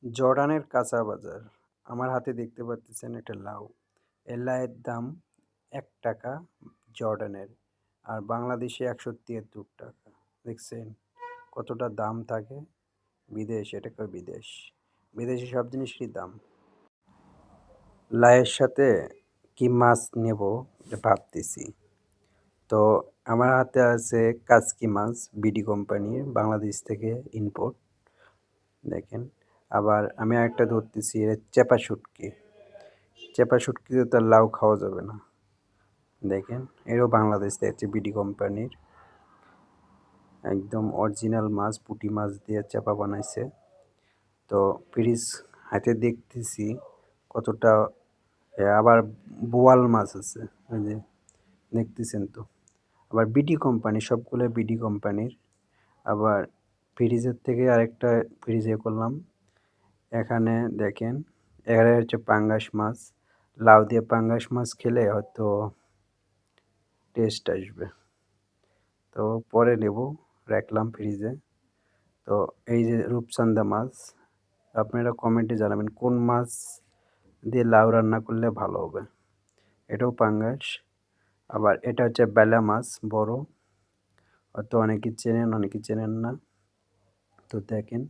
জর্ডানের কাঁচা বাজার। আমার হাতে দেখতে পারতেছেন একটা লাউ। এই লাউয়ের দাম ৳১ জর্ডানের। আর বাংলাদেশে ৳১৭৩ দেখছেন কতটা দাম থাকে? বিদেশ, এটা কয় বিদেশ। বিদেশে সব জিনিসেরই দাম। লাউয়ের সাথে কি মাছ নেব এটা ভাবতেছি। তো আমার হাতে আছে কাচকি মাছ, বিডি কোম্পানির, বাংলাদেশ থেকে ইম্পোর্ট। দেখেন। আবার আমি আরেকটা ধরতেছি চেপা শুঁটকি। চেপা শুঁটকিতে তো আর লাউ খাওয়া যাবে না। দেখেন, এরও বাংলাদেশ থেকে বিডি কোম্পানির। একদম অরিজিনাল মাছ, পুঁটি মাছ দিয়ে চেপা বানাইছে। তো ফ্রিজ হাতে দেখতেছি কতটা। আবার বোয়াল মাছ আছে, ওই যে দেখতেছেন তো। আবার বিডি কোম্পানি, সবগুলো বিডি কোম্পানির। আবার ফ্রিজের থেকে আরেকটা ফ্রিজ করলাম। এখানে দেখেন, এখানে হচ্ছে পাঙ্গাস মাছ। লাউ দিয়ে পাঙ্গাস মাছ খেলে হয়তো টেস্ট আসবে। তো পরে নেব, রাখলাম ফ্রিজে। তো এই যে রূপচাঁদা মাছ, আপনারা কমেন্টে জানাবেন কোন মাছ দিয়ে লাউ রান্না করলে ভালো হবে। এটাও পাঙ্গাস। আবার এটা হচ্ছে বেলা মাছ, বড়। হয়তো অনেকে চেনেন, অনেকে চেনেন না। তো দেখেন।